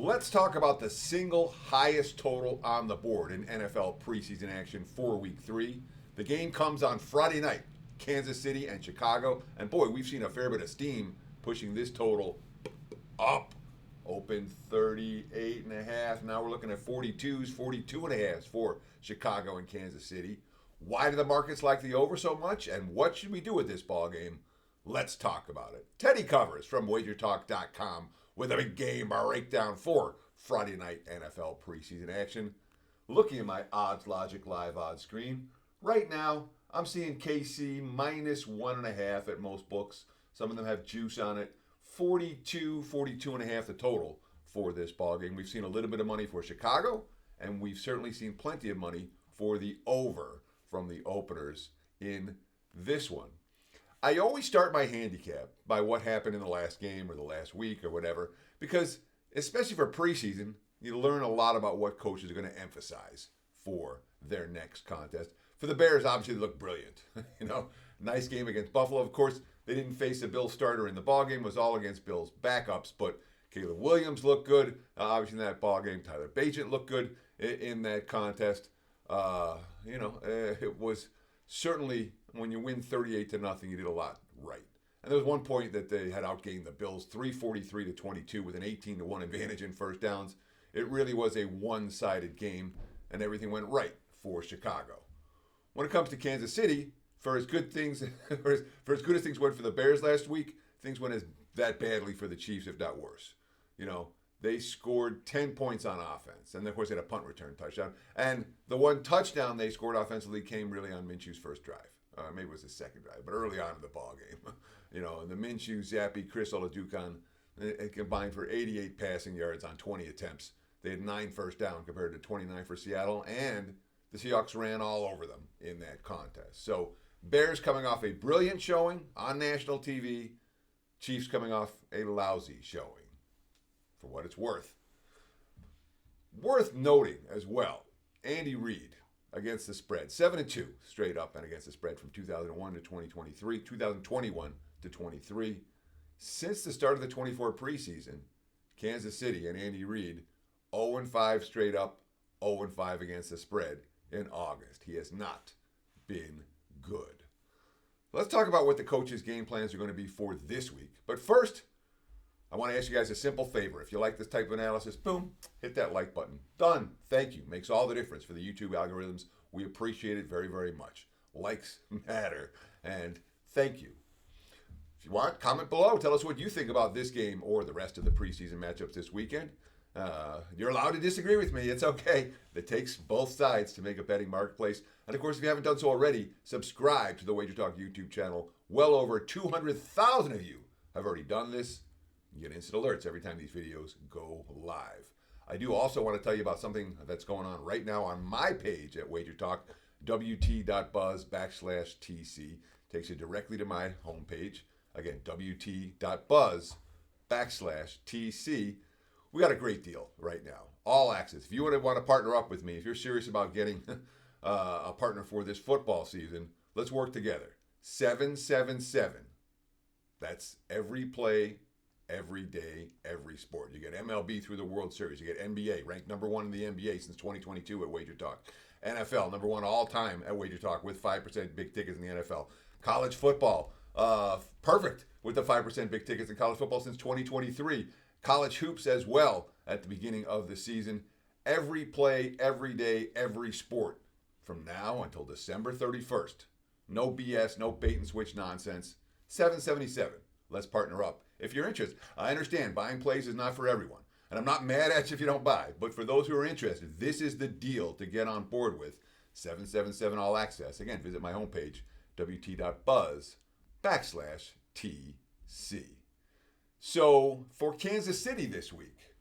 Let's talk about the single highest total on the board in NFL preseason action for Week 3. The game comes on Friday night, Kansas City and Chicago. And boy, we've seen a fair bit of steam pushing this total up. Opened 38.5. Now we're looking at 42s, 42.5 for Chicago and Kansas City. Why do the markets like the over so much? And what should we do with this ball game? Let's talk about it. Teddy covers from wagertalk.com with a big game breakdown for Friday night NFL preseason action. Looking at my Odds Logic live odds screen, right now I'm seeing KC minus 1.5 at most books. Some of them have juice on it. 42, 42.5 the total for this ball game. We've seen a little bit of money for Chicago, and we've certainly seen plenty of money for the over from the openers in this one. I always start my handicap by what happened in the last game or the last week or whatever, because especially for preseason, you learn a lot about what coaches are going to emphasize for their next contest. For the Bears, obviously they look brilliant. Nice game against Buffalo. Of course, they didn't face a Bills starter in the ballgame. It was all against Bills backups, but Caleb Williams looked good. Obviously in that ballgame, Tyler Bagent looked good in that contest. It was certainly, when you win 38-0, you did a lot right. And there was one point that they had outgained the Bills 343-22 with an 18-1 advantage in first downs. It really was a one-sided game, and everything went right for Chicago. When it comes to Kansas City, for as good things for as good as things went for the Bears last week, things went as that badly for the Chiefs, if not worse. They scored 10 points on offense, and of course they had a punt return touchdown. And the one touchdown they scored offensively came really on Minshew's first drive. Maybe it was the second drive, but early on in the ball game. And the Minshew, Zappy, Chris Olajuwon, it combined for 88 passing yards on 20 attempts. They had 9 first down compared to 29 for Seattle, and the Seahawks ran all over them in that contest. So Bears coming off a brilliant showing on national TV, Chiefs coming off a lousy showing, for what it's worth. Worth noting as well, Andy Reid against the spread, 7-2 straight up and against the spread from 2001 to 2023, 2021 to 23. Since the start of the 24 preseason, Kansas City and Andy Reid 0-5 straight up, 0-5 against the spread in August. He has not been good. Let's talk about what the coaches' game plans are going to be for this week. But first, I want to ask you guys a simple favor. If you like this type of analysis, boom, hit that like button. Done. Thank you. Makes all the difference for the YouTube algorithms. We appreciate it very, very much. Likes matter. And thank you. If you want, comment below. Tell us what you think about this game or the rest of the preseason matchups this weekend. You're allowed to disagree with me. It's okay. It takes both sides to make a betting marketplace. And of course, if you haven't done so already, subscribe to the Wager Talk YouTube channel. Well over 200,000 of you have already done this. You get instant alerts every time these videos go live. I do also want to tell you about something that's going on right now on my page at Wager Talk, wt.buzz/TC. Takes you directly to my homepage. Again, wt.buzz/TC. We got a great deal right now. All access. If you want to partner up with me, if you're serious about getting a partner for this football season, let's work together. 777. That's every play, every day, every sport. You get MLB through the World Series. You get NBA, ranked number 1 in the NBA since 2022 at Wager Talk. NFL, number 1 all time at Wager Talk with 5% big tickets in the NFL. College football, perfect with the 5% big tickets in college football since 2023. College hoops as well at the beginning of the season. Every play, every day, every sport from now until December 31st. No BS, no bait and switch nonsense. 777. Let's partner up. If you're interested, I understand buying plays is not for everyone. And I'm not mad at you if you don't buy. But for those who are interested, this is the deal to get on board with. 777 All Access. Again, visit my homepage, wt.buzz/TC. So for Kansas City this week,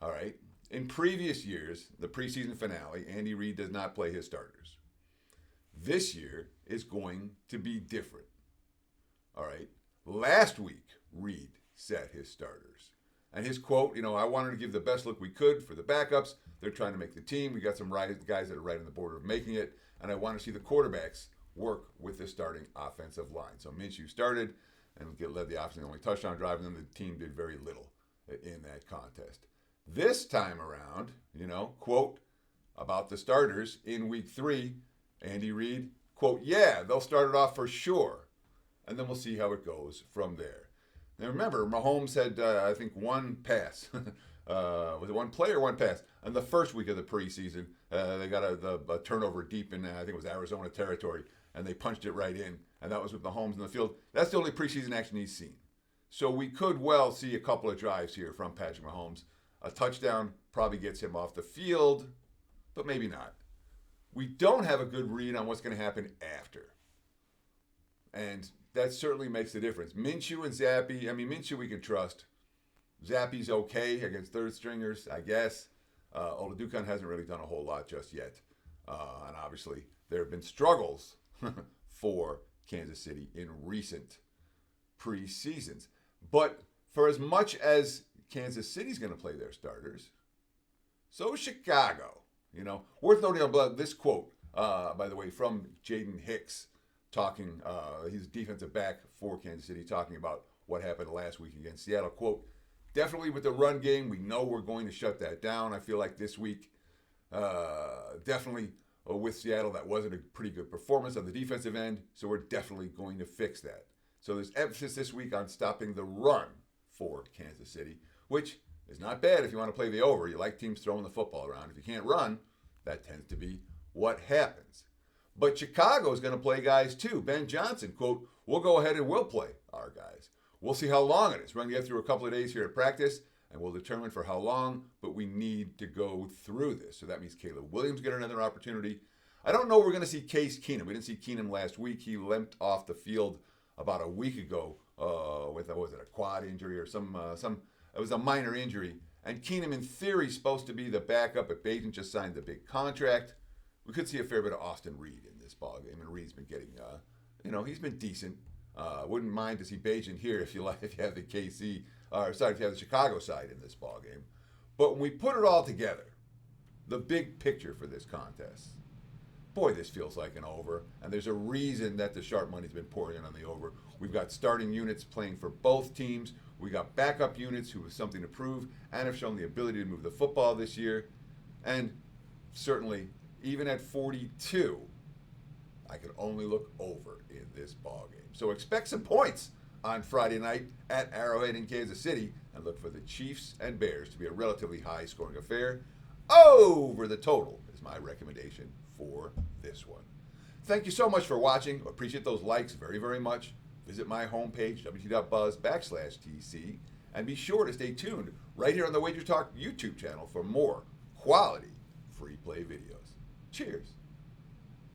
all right, in previous years, the preseason finale, Andy Reid does not play his starters. This year is going to be different. All right. Last week, Reid set his starters. And his quote, I wanted to give the best look we could for the backups. They're trying to make the team. We got some guys that are right on the border of making it. And I want to see the quarterbacks work with the starting offensive line. So Minshew started and led the offense, only touchdown drive, and then the team did very little in that contest. This time around, quote, about the starters in week 3, Andy Reid, quote, yeah, they'll start it off for sure. And then we'll see how it goes from there. Now remember, Mahomes had, I think, one pass. Was it one play or one pass? On the first week of the preseason, they got a turnover deep in, I think it was Arizona territory, and they punched it right in. And that was with Mahomes in the field. That's the only preseason action he's seen. So we could well see a couple of drives here from Patrick Mahomes. A touchdown probably gets him off the field, but maybe not. We don't have a good read on what's going to happen after. And that certainly makes a difference. Minshew and Zappy, Minshew we can trust. Zappy's okay against third stringers, I guess. Olajuwon hasn't really done a whole lot just yet. And obviously, there have been struggles for Kansas City in recent preseasons. But for as much as Kansas City's going to play their starters, so is Chicago. Worth noting about this quote, by the way, from Jaden Hicks, talking, he's defensive back for Kansas City, talking about what happened last week against Seattle. Quote, definitely with the run game, we know we're going to shut that down. I feel like this week, definitely with Seattle, that wasn't a pretty good performance on the defensive end, so we're definitely going to fix that. So there's emphasis this week on stopping the run for Kansas City, which is not bad if you want to play the over. You like teams throwing the football around. If you can't run, that tends to be what happens. But Chicago is going to play guys too. Ben Johnson, quote, we'll go ahead and we'll play our guys. We'll see how long it is. We're going to get through a couple of days here at practice, and we'll determine for how long, but we need to go through this. So that means Caleb Williams get another opportunity. I don't know we're going to see Case Keenum. We didn't see Keenum last week. He limped off the field about a week ago with, was it a quad injury or some it was a minor injury. And Keenum, in theory, is supposed to be the backup, but Bajan just signed the big contract. We could see a fair bit of Austin Reed in this ballgame, and Reed's been getting, he's been decent. Wouldn't mind to see Bajan here if you have the if you have the Chicago side in this ballgame. But when we put it all together, the big picture for this contest, boy, this feels like an over, and there's a reason that the sharp money's been pouring in on the over. We've got starting units playing for both teams. We got backup units who have something to prove and have shown the ability to move the football this year. And certainly, even at 42, I could only look over in this ballgame. So expect some points on Friday night at Arrowhead in Kansas City, and look for the Chiefs and Bears to be a relatively high-scoring affair. Over the total is my recommendation for this one. Thank you so much for watching. Appreciate those likes very, very much. Visit my homepage, wt.buzz/TC, and be sure to stay tuned right here on the Wager Talk YouTube channel for more quality free play videos. Cheers.